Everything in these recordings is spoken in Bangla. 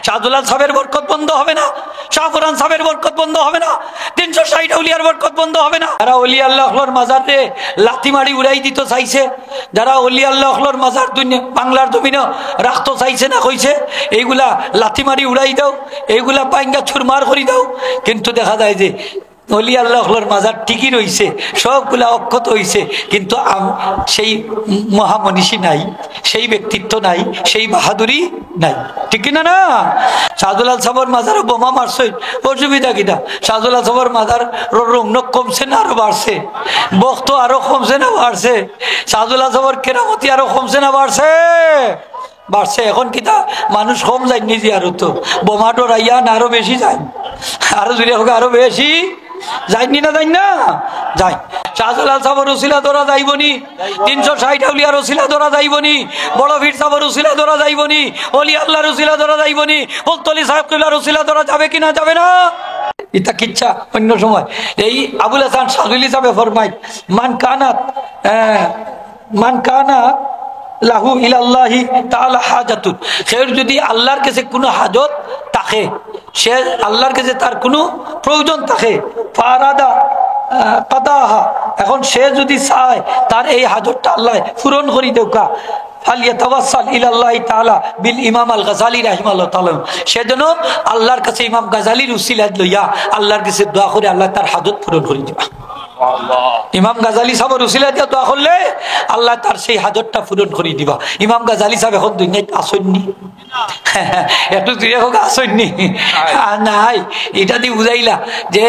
শাহজুলাল সাহেবের বরকত বন্ধ হবে না, শাহপুরান সাহেবের বরকত বন্ধ হবে না, 360 আউলিয়ার বরকত বন্ধ হবে না। যারা ওলি আল্লাহর মাজারে লাথি মারি উড়াই দিতে চাইছে, যারা ওলি আল্লাহর মাজার বাংলার জমিনে রাখতে চাইছে না কইছে এইগুলা লাথি মারি উড়াই দাও, এইগুলা পাইঙ্গা ছুরমার করি দাও। কিন্তু দেখা যায় যে ওলি আল্লাহর মাজার ঠিকই রয়েছে, সবগুলা অক্ষত হয়েছে, কিন্তু সেই মহামনীষী নাই, সেই ব্যক্তিত্ব নাই, সেই বাহাদুরি নাই, ঠিক না? না শাহজুলাল সাহেবের মাজারে বোমা মারছে, অসুবিধা কিনা? শাহজুলাল সাহেবের মাজার রৌনক কমছে না আরো বাড়ছে? বক্ত আরো কমছে না বাড়ছে? শাহজুলাল সাহেবের কেরামতি আরো কমছে না বাড়ছে? বাড়ছে। এখন কিতা মানুষ কম যায় নিজে, আরো তো বোমা ডরাইয়া না আরো বেশি যায়, আরো জুড়ে হোক আরো বেশি যায়নি না, যাই না যাই। শাহজুলাল সাহেবের উসিলা ধরা যাইবনি, 360 আউলিয়ার উসিলা ধরা যাইবনি, বড় পীর সাহেবের উসিলা ধরা যাইবনি, ওলি আল্লাহর উসিলা ধরা যাইবনি, মুফতি সাহেব কিবলার উসিলা ধরা যাবে কি না যাবে না? এটা কিচ্ছা অন্য সময়। এই আবুল হাসান শাহজুলি সাহেব ফরমাই মান কানাত লাহু ইলাল্লাহি তাআলা হাজাতুন, সে যদি আল্লাহর কাছে কোনো হাজত থাকে, সে আল্লাহর কাছে তার কোনো প্রয়োজন থাকে, ফারাদা কাদাহা, এখন সে যদি চায় তার এই হাজতটা আল্লাহ পূরণ করে দেউকা, ফালিয়াতাওয়াসসাল ইলাল্লাহি তাআলা বিল ইমাম আল গাযালি রাহিমাহুল্লাহ তাআলা, সেজন্য আল্লাহর কাছে ইমাম গাযালির উসিলা লইয়া আল্লাহর কাছে দোয়া করে আল্লাহ তার হাজত পূরণ করে দিবা। ইমাম গাজালি সাহেবের উসিলা দিয়ে দোয়া করলে আল্লাহ তার সেই হাজতটা পূরণ করে দিবা। ইমাম গাজালি সাহেব এখন দুনিয়ায় আসেননি, একটু দূরে হোক আসেননি নাই, এটা দিয়ে বুঝাইলা যে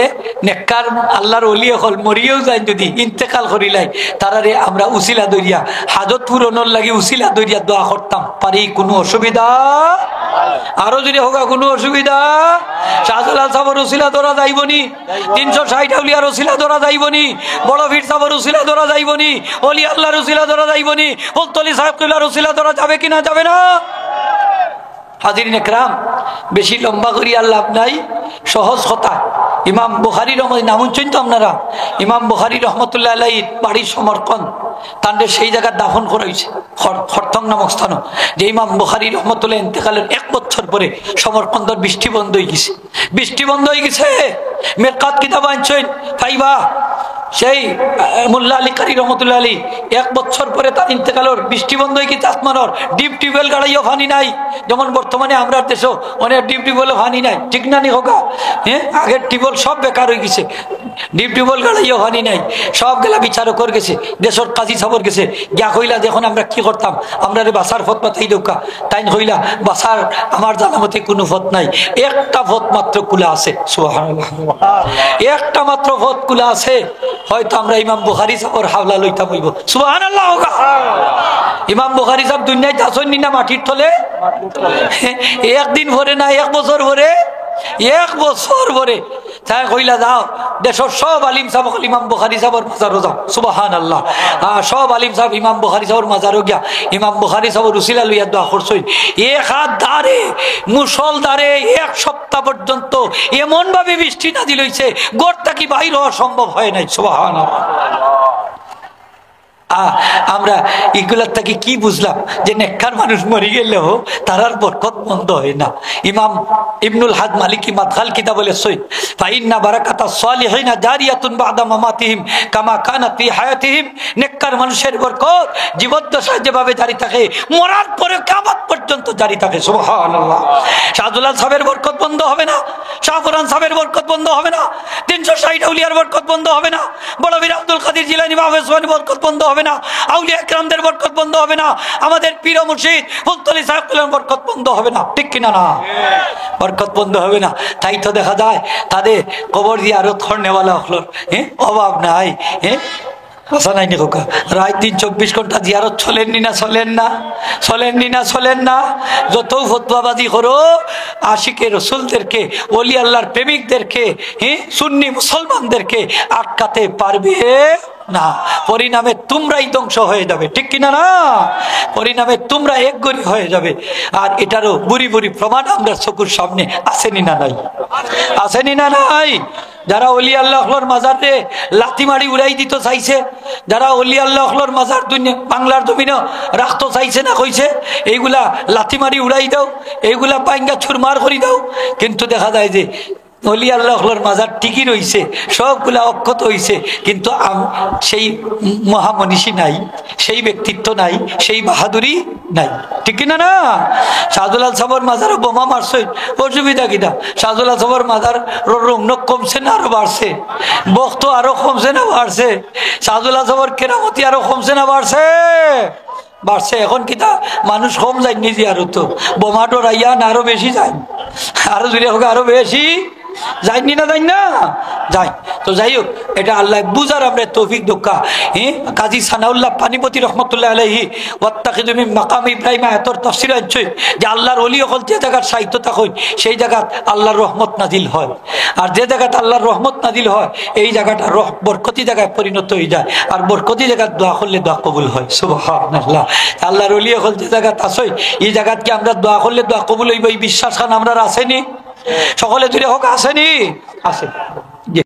নেককার আল্লাহর ওলি হল মরিয়েও যায় যদি ইন্তেকাল করিলাই, তারারে আমরা উসিলা দরিয়া হাজত পূরণের লাগি উসিলা দরিয়া দোয়া করতাম পারি, কোনো অসুবিধা? আরো যদি হোক কোনো অসুবিধা? শাহজুলাল সাহেবের উসিলা ধরা যাইবনি, 360 আউলিয়ার উসিলা ধরা যাইবনি, বড় পীর সাহেবের উসিলা ধরা যাইবনি, ওলি আল্লাহর উসিলা ধরা যাইবনি, মুফতি সাহেব কিবলার উসিলা ধরা যাবে কি না যাবে না? হাজিরিন একরাম, বেশি লম্বা করি আর লাভ নাই, সহজ কথা। ইমাম বুখারী নাম শুনছেন তো আপনারা? ইমাম বুখারী রহমতুল্লাহ আলাইহির বাড়ির সমর্পণ তাদের সেই জায়গায় দাফন করা হয়েছে খরতং নামক স্থান, যে ইমাম বুখারী রহমতুল্লাহ ইন্তেকালের 1 বছর পরে সমরকন্দর বৃষ্টি বন্ধ হয়ে গেছে, বৃষ্টি বন্ধ হয়ে গেছে। মেরকাত কিতাব আনছেন পাইবা, সেই মোল্লা আলী কারি রহমতুল্লাহ আলী 1 বছর পরে তার ইন্তেকালের বৃষ্টি বন্ধ হয়ে গেছে। আসমানোর ডিপ টিউবওয়েল গাড়াইও পানি নাই, যেমন বর্তমানে আমরা দেশও অনেক ডিপ টিউবওয়েলও পানি নাই, ঠিক না নি হোকা? হ্যাঁ, আগের টিউবওয়েল সব বেকার হয়ে গেছে, ডিপ টিউবওয়েল গাড়াইও পানি নাই, সব গেলা বিচারকর গেছে, দেশের কাজী সাবর গেছে, গিয়া কইলা দেখুন আমরা কি করতাম, আমরা বাসার ফত পাতাই দৌকা, তাই কইলা বাসার আমার জানামতে কোনো ফত নাই, একটা ফত মাত্র কুলা আছে, সুবহানাল্লাহ, একটা মাত্র ফত কুলা আছে, হয়তো আমরা ইমাম বুখারী সাহেবের হাওলা লইতাম হইব, সুবহানাল্লাহ। ইমাম বুখারী সাহেব দুনিয়ায় আসেননি না মাটির তলে? একদিন ভরে না 1 বছর ভরে, 1 বছর ভরে তাই কইলা যাও দেশের সব আলিম সাহেব ইমাম বুখারী সাহেবের মাজারও যাও, সুবহানাল্লাহ। সব আলিম সাহেব ইমাম বুখারী সাহেবের মাজারও গিয়া ইমাম বুখারী সাহেবের উসিলা লইয়া দোয়া করছেন। 1 হাত ধারে মুসলধারে 1 সপ্তাহ পর্যন্ত এমন ভাবে বৃষ্টি নাজিল হইছে, গোড়টা কি বাইর হওয়া সম্ভব হয় নাই, সুবহানাল্লাহ। আমরা এগুলার থেকে কি বুঝলাম যে নেককার মানুষ মরে গেলেও তারার বরকত বন্ধ হয় না। ইমাম ইবনুল হাজ মালিকি মাদখাল কিতাব বলেছেন ফাইন্না বারাকাতাস সালিহিনা জারিয়াতুন বাদা মামাতিহিম কামা কানাত ফি হায়াতিহিম, নেককার মানুষের বরকত জীবদ্দশায় যেভাবে জারি থাকে মরার পরে কিয়ামত পর্যন্ত জারি থাকে, সুবহানাল্লাহ। শাহজুলাল সাহেবের বরকত বন্ধ হবে না, শাহপুরান সাহেবের বরকত বন্ধ হবে না, 360 আউলিয়ার বরকত বন্ধ হবে না, বড় পীর আব্দুল কাদের জিলানী বাবার বরকত বন্ধ হবে না, আউলিয়া একরামদের বরকত বন্ধ হবে না, আমাদের পীর মুর্শিদ মুফতি সাহেবের বরকত বন্ধ হবে না, ঠিক কিনা? না, বরকত বন্ধ হবে না। তাই তো দেখা যায় তাদের কবর দিয়ে আরো ধরনেওয়ালা হলো, অভাব নাই। আসা নাই নি খোকা, রাত দিন 24 ঘন্টা জিয়ারত চলেননি না, চলেন না, চলেননি না, চলেন না। যত ফতোয়াবাজি করো আশিকে রসুলদেরকে, ওলি আল্লাহর প্রেমিকদেরকে, সুন্নি মুসলমানদেরকে আটকাতে পারবে না। পরিণামে তোমরাই ধ্বংস হয়ে যাবে, ঠিক কিনা? না, পরিণামে তোমরা একগরি হয়ে যাবে। আর এটারও বুড়ি বুড়ি প্রমাণ আমরা চোখের সামনে আসেনি না নাই, আসেনি না নাই। যারা অলি আল্লাহর মাজারে লাথি মারি উড়াই দিত চাইছে, যারা অলি আল্লাহর মাজার দুনিয়া বাংলার জমিনে রাখতে চাইছে না কইছে, এইগুলা লাথি মারি উড়াই দাও, এইগুলা পাইঙ্গা ছুরমার করি দাও। কিন্তু দেখা যায় যে অলি আল্লাহর মাজার ঠিকই রয়েছে, সবগুলা অক্ষত হয়েছে, কিন্তু সেই মহামনীষী নাই, সেই ব্যক্তিত্ব নাই, সেই বাহাদুরি নাই। ঠিক কিনা না? শাহজুলাল সাবর মাজার বোমা মারছে, অসুবিধা কিনা? শাহজুলাল সাবর মাজার রৌনক কমছে না আরো বাড়ছে? বক্ত আরো কমছে না বাড়ছে? শাহজুলাল সাবর কেরামতি আরো কমছে না বাড়ছে? বাড়ছে। এখন কিতা মানুষ কম যায় নিজে, আরো তো বোমা ডরাইয়া না আরো বেশি যায়, আরো জুড়ে হোক আরো বেশি যায়নি না, যাই না যাই। তো যাই হোক, এটা আল্লাহ বুঝার আমরা তৌফিক দোকা। কাজী সানাউল্লাহ পানিপতি রহমতুল্লাহ আলাইহি ওয়াত্তাখিযু মিন মাকাম ইব্রাহিম আয়াতর তাফসীর আছে যে আল্লাহর ওলি হল যে জায়গার সাহিত্য থাকুন সেই জায়গাত আল্লাহর রহমত নাজিল হয়, আর যে জায়গাত আল্লাহর রহমত নাজিল হয় এই জায়গাটা বরকতি জায়গায় পরিণত হয়ে যায়, আর বরকতি জায়গায় দোয়া করলে দোয়া কবুল হয়। সুবহানাল্লাহ। আল্লাহর ওলি হল যে জায়গাত আছে এই জায়গাত কি আমরা দোয়া করলে দোয়া কবুল হইব, এই বিশ্বাস খান আমরা আসেনি? সকলে জুড়ে হোক আসেনি? আসে।